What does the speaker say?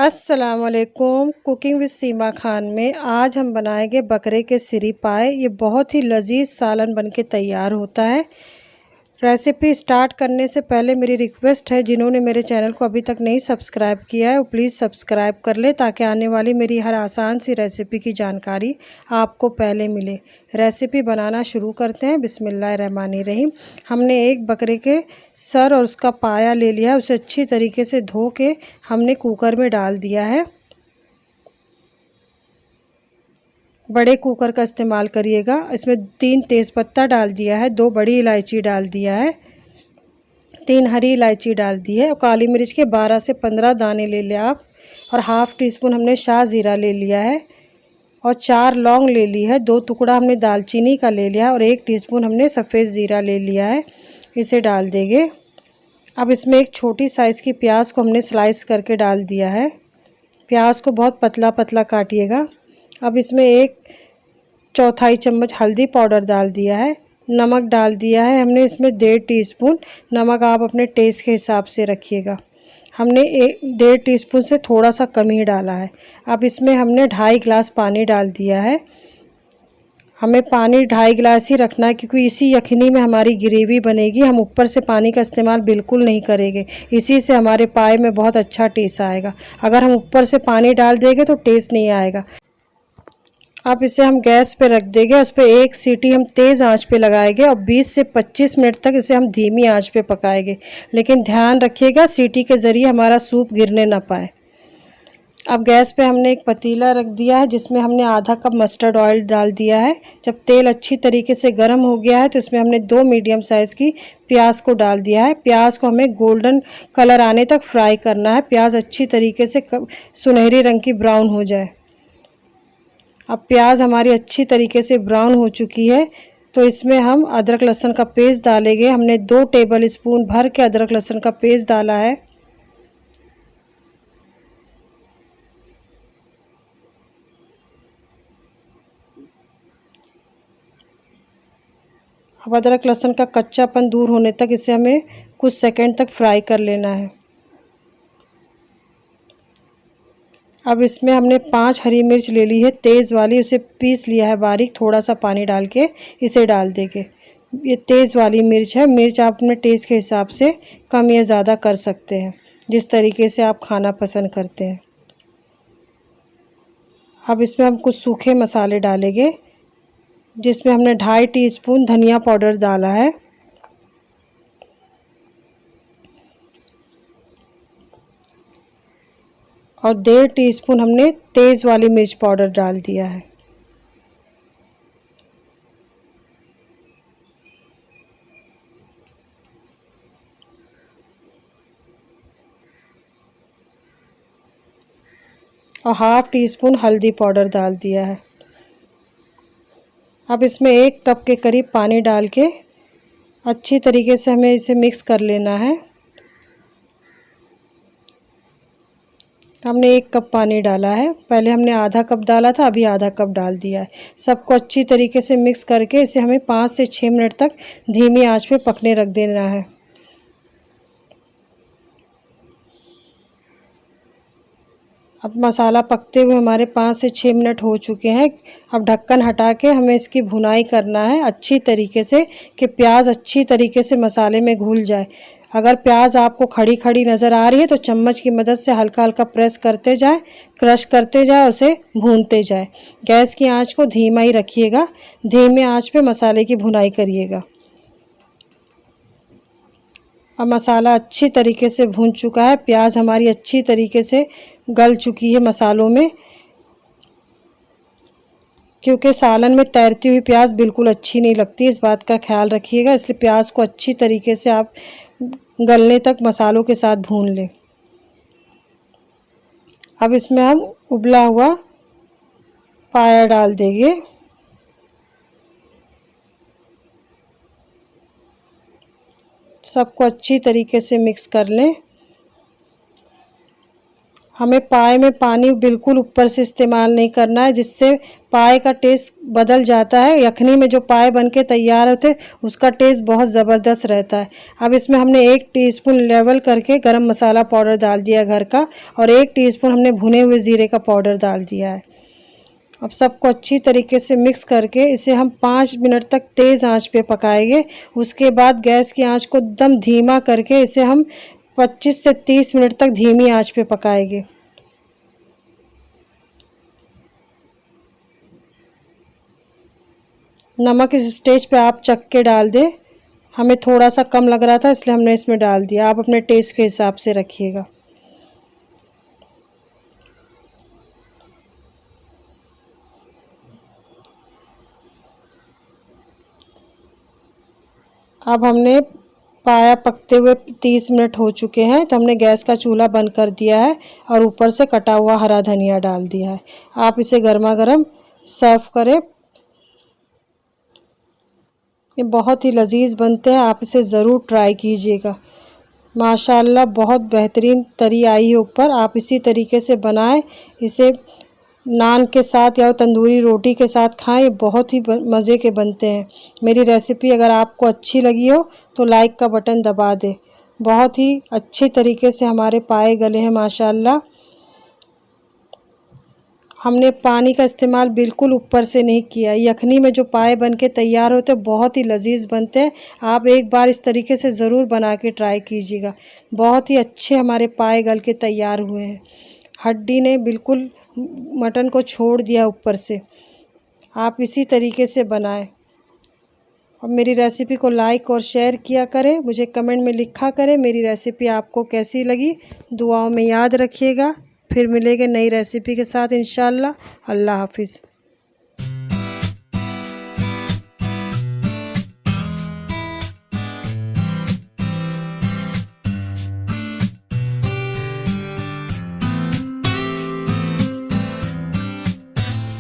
अस्सलामुअलैकुम। Cooking with सीमा खान में आज हम बनाएंगे बकरे के सिरी पाए। ये बहुत ही लजीज सालन बनके तैयार होता है। रेसिपी स्टार्ट करने से पहले मेरी रिक्वेस्ट है, जिन्होंने मेरे चैनल को अभी तक नहीं सब्सक्राइब किया है वो प्लीज़ सब्सक्राइब कर ले, ताकि आने वाली मेरी हर आसान सी रेसिपी की जानकारी आपको पहले मिले। रेसिपी बनाना शुरू करते हैं। बिस्मिल्लाहिर्रहमानिर्रहीम। हमने एक बकरे के सर और उसका पाया ले लिया, उसे अच्छी तरीके से धो के हमने कुकर में डाल दिया है। बड़े कुकर का इस्तेमाल करिएगा। इसमें 3 तेज़पत्ता डाल दिया है, 2 बड़ी इलायची डाल दिया है, 3 हरी इलायची डाल दी है और काली मिर्च के 12 से 15 दाने ले लिया आप। और हाफ़ टी स्पून हमने शाह ज़ीरा ले लिया है और 4 लौंग ले ली है, 2 टुकड़ा हमने दालचीनी का ले लिया है और 1 टीस्पून हमने सफ़ेद ज़ीरा ले लिया है। इसे डाल देंगे। अब इसमें एक छोटी साइज़ की प्याज को हमने स्लाइस करके डाल दिया है। प्याज को बहुत पतला पतला काटिएगा। अब इसमें 1/4 चम्मच हल्दी पाउडर डाल दिया है। नमक डाल दिया है हमने इसमें 1.5 टीस्पून। नमक आप अपने टेस्ट के हिसाब से रखिएगा। हमने 1.5 टीस्पून से थोड़ा सा कम ही डाला है। अब इसमें हमने 2.5 गिलास पानी डाल दिया है। हमें पानी 2.5 गिलास ही रखना है, क्योंकि इसी यखनी में हमारी ग्रेवी बनेगी। हम ऊपर से पानी का इस्तेमाल बिल्कुल नहीं करेंगे, इसी से हमारे पाए में बहुत अच्छा टेस्ट आएगा। अगर हम ऊपर से पानी डाल देंगे तो टेस्ट नहीं आएगा। अब इसे हम गैस पे रख देंगे। उस पर 1 सीटी हम तेज़ आंच पे लगाएंगे और 20 से 25 मिनट तक इसे हम धीमी आंच पे पकाएंगे। लेकिन ध्यान रखिएगा सीटी के ज़रिए हमारा सूप गिरने ना पाए। अब गैस पे हमने एक पतीला रख दिया है, जिसमें हमने आधा कप मस्टर्ड ऑयल डाल दिया है। जब तेल अच्छी तरीके से गर्म हो गया है तो इसमें हमने 2 मीडियम साइज़ की प्याज को डाल दिया है। प्याज को हमें गोल्डन कलर आने तक फ्राई करना है। प्याज अच्छी तरीके से सुनहरी रंग की ब्राउन हो जाए। अब प्याज हमारी अच्छी तरीके से ब्राउन हो चुकी है, तो इसमें हम अदरक लहसुन का पेस्ट डालेंगे। हमने 2 टेबल स्पून भर के अदरक लहसुन का पेस्ट डाला है। अब अदरक लहसुन का कच्चापन दूर होने तक इसे हमें कुछ सेकंड तक फ्राई कर लेना है। अब इसमें हमने 5 हरी मिर्च ले ली है तेज़ वाली, उसे पीस लिया है बारीक, थोड़ा सा पानी डाल के इसे डाल देंगे। ये तेज़ वाली मिर्च है। मिर्च आप अपने टेस्ट के हिसाब से कम या ज़्यादा कर सकते हैं, जिस तरीके से आप खाना पसंद करते हैं। अब इसमें हम कुछ सूखे मसाले डालेंगे, जिसमें हमने 2.5 टीस्पून धनिया पाउडर डाला है। और 1.5 टीस्पून हमने तेज़ वाली मिर्च पाउडर डाल दिया है। और हाफ़ टीस्पून हल्दी पाउडर डाल दिया है। अब इसमें 1 कप के करीब पानी डाल के अच्छी तरीके से हमें इसे मिक्स कर लेना है। हमने 1 कप पानी डाला है, पहले हमने आधा कप डाला था, अभी आधा कप डाल दिया है। सबको अच्छी तरीके से मिक्स करके इसे हमें 5 से 6 मिनट तक धीमी आंच पे पकने रख देना है। अब मसाला पकते हुए हमारे 5 से 6 मिनट हो चुके हैं। अब ढक्कन हटा के हमें इसकी भुनाई करना है अच्छी तरीके से, कि प्याज अच्छी तरीके से मसाले में घुल जाए। अगर प्याज आपको खड़ी खड़ी नज़र आ रही है तो चम्मच की मदद से हल्का हल्का प्रेस करते जाए, क्रश करते जाए, उसे भूनते जाए। गैस की आंच को धीमा ही रखिएगा, धीमे आंच पे मसाले की भुनाई करिएगा। अब मसाला अच्छी तरीके से भून चुका है, प्याज हमारी अच्छी तरीके से गल चुकी है मसालों में, क्योंकि सालन में तैरती हुई प्याज बिल्कुल अच्छी नहीं लगती, इस बात का ख्याल रखिएगा। इसलिए प्याज को अच्छी तरीके से आप गलने तक मसालों के साथ भून लें। अब इसमें हम उबला हुआ पाया डाल देंगे। सबको अच्छी तरीके से मिक्स कर लें हमें पाए में पानी बिल्कुल ऊपर से इस्तेमाल नहीं करना है, जिससे पाए का टेस्ट बदल जाता है। यखनी में जो पाए बन के तैयार होते हैं उसका टेस्ट बहुत ज़बरदस्त रहता है। अब इसमें हमने 1 टीस्पून लेवल करके गरम मसाला पाउडर डाल दिया घर का, और 1 टीस्पून हमने भुने हुए ज़ीरे का पाउडर डाल दिया है। अब सबको अच्छी तरीके से मिक्स करके इसे हम 5 मिनट तक तेज़ आंच पे पकाएंगे। उसके बाद गैस की आंच को एकदम धीमा करके इसे हम 25 से 30 मिनट तक धीमी आंच पे पकाएंगे। नमक इस स्टेज पे आप चख के डाल दें। हमें थोड़ा सा कम लग रहा था इसलिए हमने इसमें डाल दिया। आप अपने टेस्ट के हिसाब से रखिएगा। अब हमने पाया पकते हुए 30 मिनट हो चुके हैं, तो हमने गैस का चूल्हा बंद कर दिया है और ऊपर से कटा हुआ हरा धनिया डाल दिया है। आप इसे गर्मा गर्म सर्व करें। ये बहुत ही लजीज बनते हैं, आप इसे ज़रूर ट्राई कीजिएगा। माशाल्लाह बहुत बेहतरीन तरी आई है ऊपर। आप इसी तरीके से बनाएं। इसे नान के साथ या तंदूरी रोटी के साथ खाएं, बहुत ही मज़े के बनते हैं। मेरी रेसिपी अगर आपको अच्छी लगी हो तो लाइक का बटन दबा दें। बहुत ही अच्छे तरीके से हमारे पाए गले हैं माशाल्लाह। हमने पानी का इस्तेमाल बिल्कुल ऊपर से नहीं किया। यखनी में जो पाए बन के तैयार होते हैं बहुत ही लजीज बनते हैं। आप एक बार इस तरीके से ज़रूर बना के ट्राई कीजिएगा। बहुत ही अच्छे हमारे पाए गल के तैयार हुए हैं। हड्डी ने बिल्कुल मटन को छोड़ दिया ऊपर से। आप इसी तरीके से बनाएं। और मेरी रेसिपी को लाइक और शेयर किया करें। मुझे कमेंट में लिखा करें मेरी रेसिपी आपको कैसी लगी। दुआओं में याद रखिएगा। फिर मिलेंगे नई रेसिपी के साथ इंशाल्लाह। अल्लाह हाफिज़।